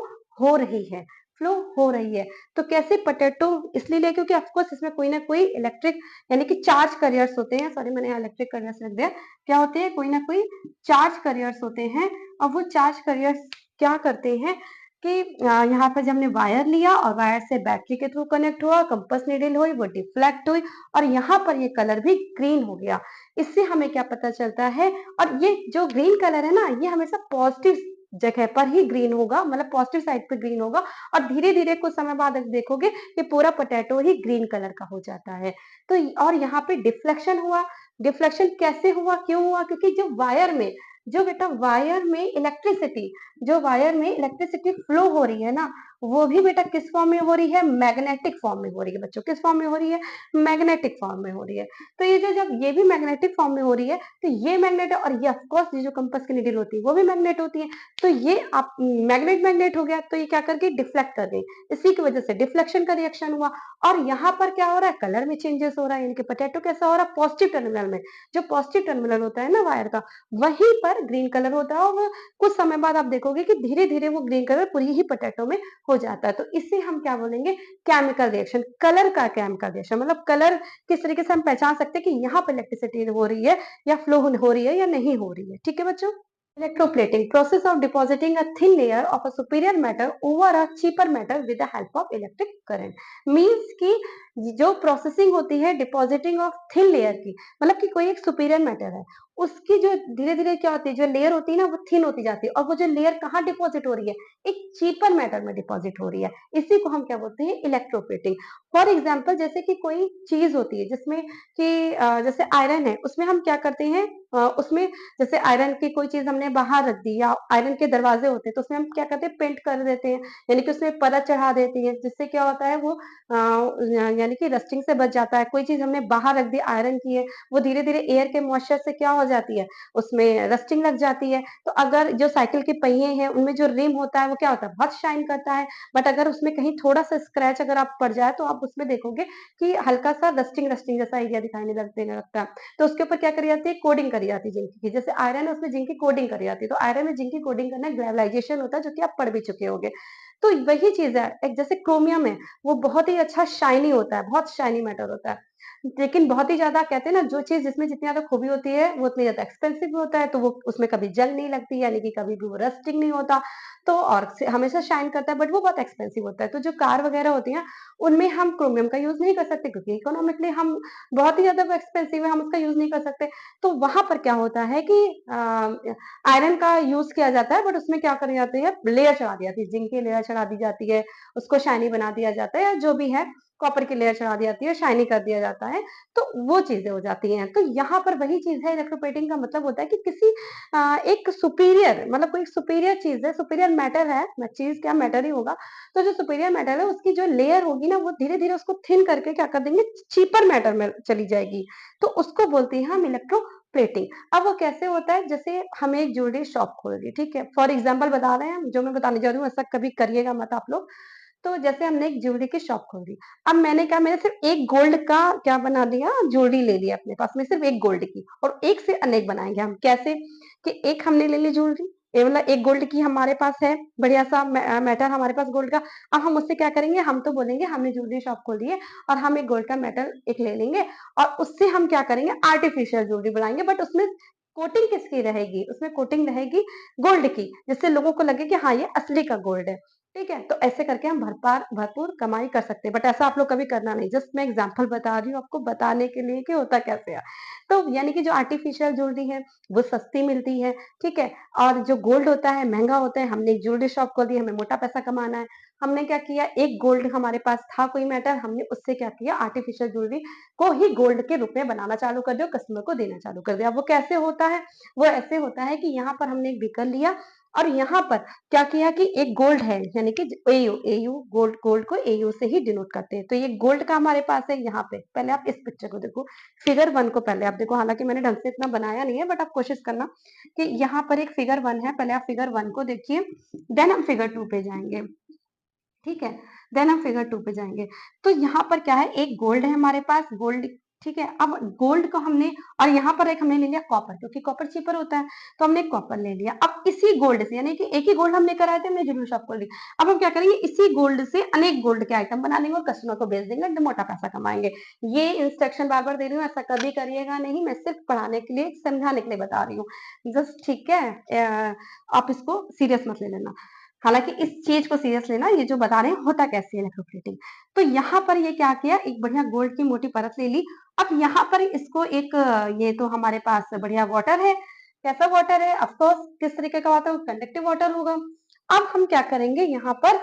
हो रही है, फ्लो हो रही है। तो कैसे पोटैटो इसलिए लिया क्योंकि ऑफकोर्स इसमें कोई ना कोई इलेक्ट्रिक यानी कि चार्ज करियर्स होते हैं, सॉरी मैंने यहाँ इलेक्ट्रिक करियर्स रख दिया, क्या होते हैं, कोई ना कोई चार्ज करियर्स होते हैं। और वो चार्ज करियर्स क्या करते हैं कि यहाँ पर जब हमने वायर लिया और वायर से बैटरी के थ्रू कनेक्ट हुआ, कंपास नीडल हुई, वो डिफ्लेक्ट हुई और यहाँ पर ये कलर भी ग्रीन हो गया। इससे हमें क्या पता चलता है, और ये जो ग्रीन कलर है ना, ये हमेशा पॉजिटिव जगह पर ही ग्रीन होगा, मतलब पॉजिटिव साइड पे ग्रीन होगा। और धीरे धीरे कुछ समय बाद देखोगे कि पूरा पोटैटो ही ग्रीन कलर का हो जाता है। तो और यहाँ पे डिफ्लेक्शन हुआ, डिफ्लेक्शन कैसे हुआ, क्यों हुआ, क्योंकि जो वायर में, जो बेटा वायर में इलेक्ट्रिसिटी, जो वायर में इलेक्ट्रिसिटी फ्लो हो रही है ना, वो भी बेटा किस फॉर्म में हो रही है, मैग्नेटिक फॉर्म में हो रही है बच्चों। किस फॉर्म में हो रही है, मैग्नेटिक फॉर्म में हो रही है। तो ये जो जब ये भी मैग्नेटिक फॉर्म में हो रही है तो ये मैग्नेट है, और ये ऑफकोर्स ये जो कंपास की नीडल होती है वो भी मैग्नेट होती है। तो ये आप मैग्नेट मैग्नेट हो गया, तो ये क्या करके डिफ्लेक्ट कर गई, इसी की वजह से डिफ्लेक्शन का रिएक्शन हुआ। और यहाँ पर क्या हो रहा है, कलर में चेंजेस हो रहा है, यानी कि पोटैटो कैसा हो रहा है, पॉजिटिव टर्मिनल में, जो पॉजिटिव टर्मिनल होता है ना वायर का, वहीं पर ग्रीन कलर होता है। और कुछ समय बाद आप देखोगे कि धीरे धीरे वो ग्रीन कलर पूरी ही पोटैटो में हो जाता है। तो इसे हम क्या बोलेंगे, केमिकल रिएक्शन, कलर का केमिकल रिएक्शन, मतलब कलर किस तरीके से हम पहचान सकते हैं कि यहाँ पर इलेक्ट्रिसिटी हो रही है या फ्लो हो रही है या नहीं हो रही है। ठीक है बच्चों। Electroplating, process of depositing a thin layer of a superior metal over a cheaper metal with the help of electric current, means कि जो प्रोसेसिंग होती है डिपॉजिटिंग ऑफ थिन लेयर की, मतलब कि कोई एक सुपीरियर मैटर है, उसकी जो धीरे-धीरे क्या होती है, जो लेयर होती है ना वो थिन होती जाती है और वो जो लेयर कहाँ डिपॉजिट हो रही है, एक चीपर मैटर में डिपॉजिट हो रही है। इसी को हम क्या बोलते हैं इलेक्ट्रोप्लेटिंग। फॉर एग्जांपल जैसे कि कोई चीज़ होती है जिसमें कि जैसे आयरन है, उसमें हम क्या करते हैं उसमें जैसे आयरन की कोई चीज़ हमने बाहर रख दी या आयरन के दरवाजे होते हैं, तो उसमें हम क्या करते हैं पेंट कर देते हैं, यानी कि उसमें परत चढ़ा देते हैं, जिससे क्या होता है वो यानी कि रस्टिंग से बच जाता है। कोई चीज़ हमने बाहर रख दी आयरन की है, वो धीरे-धीरे एयर के मॉइस्चर से क्या हो जाती है, उसमें रस्टिंग लग जाती है। तो अगर जो साइकिल के पहिए हैं, उनमें जो रिम होता है, वो क्या होता है, बहुत शाइन करता है। बट अगर उसमें कहीं थोड़ा-सा स्क्रैच अगर आप पड़ जाए, तो आप उसमें देखोगे कि हल्का-सा रस्टिंग-रस्टिंग जैसा एरिया दिखाई देने लगता है। तो उसके ऊपर क्या करी जाती है, कोडिंग करी जाती है जिंक की। जैसे आयरन है, उसमें जिंक की कोडिंग करी जाती है। तो आयरन में जिंक की कोडिंग करना ग्रेवलाइजेशन होता है, जो कि आप पढ़ भी चुके होंगे। तो वही चीज़ है, एक जैसे क्रोमियम है, वो बहुत ही अच्छा शाइनी होता है, बहुत शाइनी मेटल होता है। लेकिन बहुत ही ज़्यादा कहते हैं ना, जो चीज़ जिसमें जितनी ज़्यादा खूबी होती है, वो उतनी ज़्यादा एक्सपेंसिव भी होता है, तो वो उसमें कभी जंग नहीं लगती, यानी कि कभी भी वो रस्टिंग नहीं होता, तो और से हमेशा शाइन करता है, बट वो बहुत एक्सपेंसिव होता है। तो जो कार वगैरह होती हैं, उनमें हम क्रोमियम का यूज़ नहीं कर सकते क्योंकि इकोनॉमिकली हम बहुत ही ज़्यादा वो एक्सपेंसिव है, हम उसका यूज़ नहीं कर सकते। तो वहाँ पर क्या होता है कि आयरन का यूज़ किया जाता है, बट उसमें क्या करी जाती है, लेयर चढ़ा दी जाती है, जिंक की लेयर चढ़ा दी जाती है, उसको शाइनी बना दिया जाता है या जो भी है, कॉपर की लेयर चढ़ा दी जाती है, शाइनी कर दिया जाता है, तो वो चीज़ें हो जाती हैं। तो यहाँ पर वही चीज़ है, इलेक्ट्रोप्लेटिंग का मतलब होता है कि किसी एक सुपीरियर मतलब कोई सुपीरियर चीज़ है, सुपीरियर मैटर है, चीज़ क्या मैटर ही होगा, तो जो सुपीरियर मैटर है उसकी जो लेयर होगी ना, वो धीरे-धीरे उसको थिन करके क्या कर देंगे, चीपर मैटर में चली जाएगी। तो उसको बोलते हैं हम इलेक्ट्रोप्लेटिंग। अब वो कैसे होता है, जैसे हमें एक ज्वेलरी शॉप खोल दी, ठीक है? फॉर एग्ज़ाम्पल बता रहे हैं, जो मैं बताने जा रही हूँ ऐसा कभी करिएगा मत आप लोग। तो जैसे हमने एक ज्वेलरी की शॉप खोल दी। अब मैंने क्या, मैंने सिर्फ़ एक गोल्ड का क्या बना दिया, ज्वेलरी ले लिया अपने पास में, सिर्फ़ एक गोल्ड की, और एक से अनेक बनाएँगे हम। कैसे? कि एक हमने ले ली ज्वेलरी, ये मतलब एक गोल्ड की हमारे पास है, बढ़िया-सा मेटल हमारे पास गोल्ड का। अब हम उससे क्या करेंगे, हम तो बोलेंगे हमने ज्वेलरी शॉप खोली है और हम एक गोल्ड का मेटल एक ले लेंगे और उससे हम क्या करेंगे, आर्टिफ़िशियल ज्वेलरी बनाएँगे, बट उसमें कोटिंग किसकी रहेगी? उसमें कोटिंग रहेगी गोल्ड की, जिससे लोगों को लगे कि हाँ, ये असली का गोल्ड है। ठीक है? तो ऐसे करके हम भरपूर कमाई कर सकते हैं, बट ऐसा आप लोग कभी करना नहीं। जस्ट मैं एग्ज़ाम्पल बता रही हूँ आपको बताने के लिए कि होता कैसे है। तो यानी कि जो आर्टिफ़िशियल ज्वेलरी है, वो सस्ती मिलती है, ठीक है? और जो गोल्ड होता है, महँगा होता है। हमने एक ज्वेलरी शॉप खोली, हमें मोटा पैसा कमाना है। हमने क्या किया, एक गोल्ड हमारे पास था कोई मेटल, हमने उससे क्या किया, आर्टिफ़िशियल ज्वेलरी को ही गोल्ड के रूप में बनाना चालू कर दिया, कस्टमर को देना चालू कर दिया। वो कैसे होता है? वो ऐसे होता है कि यहाँ पर हमने एक बीकर लिया और यहाँ पर क्या किया कि एक गोल्ड है, यानी कि एयू एयू गोल्ड, गोल्ड को एयू से ही डिनोट करते हैं। तो ये गोल्ड का हमारे पास है यहाँ पे। पहले आप इस पिक्चर को देखो, फिगर 1 को पहले आप देखो, हालाँकि मैंने ढंग से इतना बनाया नहीं है, बट आप कोशिश करना कि यहाँ पर एक फिगर 1 है, पहले आप फिगर 1 को देखिए, देन हम फिगर 2 पे जाएँगे। ठीक है? देन हम फिगर 2 पे जाएँगे। तो यहाँ पर क्या है, एक गोल्ड है हमारे पास, गोल्ड, ठीक है? अब गोल्ड को हमने, और यहाँ पर एक हमने ले लिया कॉपर, क्योंकि कॉपर चीपर होता है, तो हमने कॉपर ले लिया। अब इसी गोल्ड से, यानी कि एक ही गोल्ड हम लेकर आए थे, हमने ज्वेलरी शॉप खोल ली। अब हम क्या करेंगे, इसी गोल्ड से अनेक गोल्ड के आइटम बना लेंगे और कस्टमर को बेच देंगे, एकदम मोटा पैसा कमाएँगे। ये इंस्ट्रक्शन बार-बार दे रही हूँ, ऐसा कभी करिएगा नहीं, मैं सिर्फ़ पढ़ाने के लिए, समझाने के लिए बता रही हूँ। जस्ट ठीक है? आप इसको सीरियस मत ले लेना। हालाँकि इस चीज़ को सीरियस लेना, ये जो बता रहे हैं होता कैसे है इलेक्ट्रोप्लेटिंग। तो यहाँ पर ये क्या किया, एक बढ़िया गोल्ड की मोटी परत ले ली। अब यहाँ पर इसको एक ये तो हमारे पास बढ़िया वाटर है। कैसा वाटर है? ऑफ कोर्स किस तरीके का वाटर? कंडक्टिव वाटर होगा। अब हम क्या करेंगे यहाँ पर,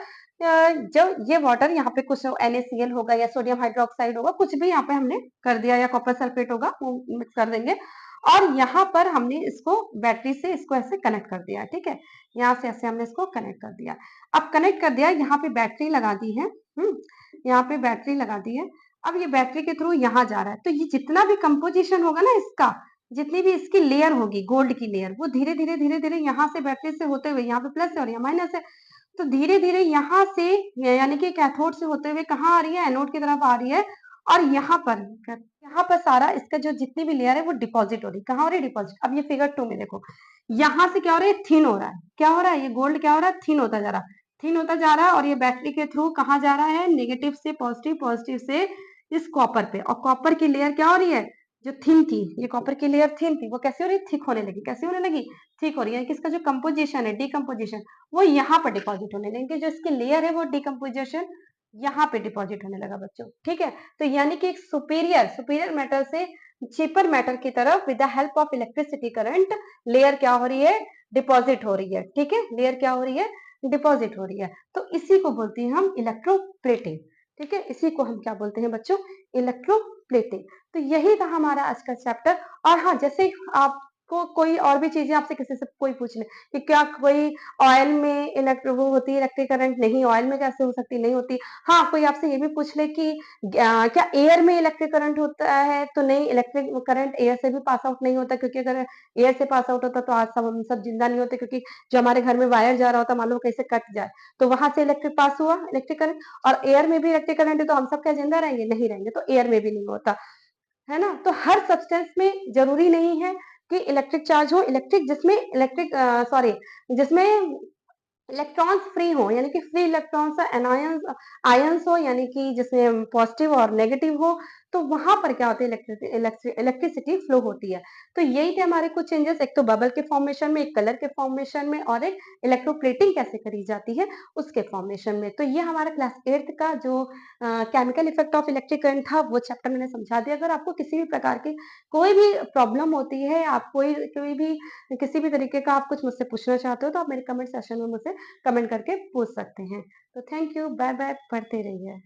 जो ये वाटर यहाँ पे कुछ NaCl होगा या सोडियम हाइड्रोक्साइड होगा, कुछ भी यहाँ पे हमने कर दिया, या कॉपर सल्फेट होगा, वो मिक्स कर देंगे। और यहाँ पर हमने इसको बैटरी से इसको ऐसे कनेक्ट कर दिया, ठीक है? यहाँ से ऐसे हमने इसको कनेक्ट कर दिया। अब कनेक्ट कर दिया, यहाँ पे बैटरी लगा दी है, यहाँ पे बैटरी लगा दी है। अब ये बैटरी के थ्रू यहाँ जा रहा है, तो ये जितना भी कंपोजिशन होगा ना इसका, जितनी भी इसकी लेयर होगी, गोल्ड की लेयर, वो धीरे-धीरे यहाँ से बैटरी से होते हुए, यहाँ पे प्लस है और यहाँ माइनस है, तो धीरे-धीरे यहाँ से, यानी कि कैथोड से होते हुए कहाँ आ रही है? एनोड की तरफ आ रही है। और यहाँ पर सारा इसका जो जितनी भी लेयर है वो डिपॉजिट हो रही है। कहाँ हो रही है डिपॉजिट? अब ये फिगर 2 में देखो, यहाँ से क्या हो रहा है? थिन हो रहा है। क्या हो रहा है? ये गोल्ड क्या हो रहा है? थिन होता जा रहा है। थिन होता जा रहा है और ये बैटरी के थ्रू कहाँ जा रहा है? नेगेटिव से पॉजिटिव, पॉजिटिव से इस कॉपर पे, और कॉपर की लेयर क्या हो रही है? जो थिन थी, ये कॉपर की लेयर थिन थी, वो कैसे हो रही है? थिक होने लगी। कैसे होने लगी? थिक हो रही है। किसका जो कंपोजिशन है, डिकम्पोजिशन, वो यहाँ पर डिपॉजिट होने लगेंगे। जो इसकी लेयर है वो डिकम्पोजिशन यहाँ पे डिपॉजिट होने लगा बच्चों, ठीक है? तो यानी कि एक सुपीरियर सुपीरियर मैटर से चीपर मैटर की तरफ with the help of electricity current layer क्या हो रही है? डिपॉजिट हो रही है, ठीक है? लेयर क्या हो रही है? डिपॉजिट हो रही है। तो इसी को बोलते हैं हम इलेक्ट्रोप्लेटिंग, ठीक है? इसी को हम क्या बोलते हैं बच्चों? इलेक्ट्रोप्लेटिंग। तो यही था हमारा आज का चैप्टर। और हाँ, जैसे आपको कोई और भी चीजें आपसे किसी से कोई पूछ ले कि क्या कोई ऑयल में वो होती है इलेक्ट्रिक करंट? नहीं, ऑयल में कैसे हो सकती? नहीं होती। हाँ, कोई आपसे ये भी पूछ ले कि क्या एयर में इलेक्ट्रिक करंट होता है? तो नहीं, इलेक्ट्रिक करंट एयर से भी पास आउट नहीं होता, क्योंकि अगर एयर से पास आउट होता तो आज सब हम सब जिंदा नहीं होते, क्योंकि जो हमारे घर में वायर जा रहा होता, मान लो कहीं से कट जाए तो वहां से इलेक्ट्रिक पास हुआ, इलेक्ट्रिक करंट। और एयर में भी इलेक्ट्रिक करंट है तो हम सब क्या जिंदा रहेंगे? नहीं रहेंगे। तो एयर में भी नहीं होता, है ना? तो हर सब्सटेंस में जरूरी नहीं है कि इलेक्ट्रिक चार्ज हो। इलेक्ट्रिक जिसमें इलेक्ट्रिक सॉरी जिसमें इलेक्ट्रॉन्स फ्री हो, यानी कि फ्री इलेक्ट्रॉन्स एनायंस आयंस हो, यानी कि जिसमें पॉजिटिव और नेगेटिव हो, तो वहां पर क्या होती है? इलेक्ट्रिसिटी फ्लो होती है। तो यही थे हमारे कुछ चेंजेस, एक तो बबल के फॉर्मेशन में, एक कलर के फॉर्मेशन में, और एक इलेक्ट्रोप्लेटिंग कैसे करी जाती है उसके फॉर्मेशन में। तो ये हमारा क्लास 8th का जो chemical effect of electric current था वो चैप्टर मैंने समझा दिया। अगर आपको किसी भी प्रकार की कोई भी प्रॉब्लम होती है, आप कोई भी किसी भी तरीके का आप कुछ मुझसे पूछना चाहते हो, तो आप मेरे कमेंट सेक्शन में मुझसे कमेंट करके पूछ सकते हैं। तो थैंक यू, बाय बाय, पढ़ते रहिए।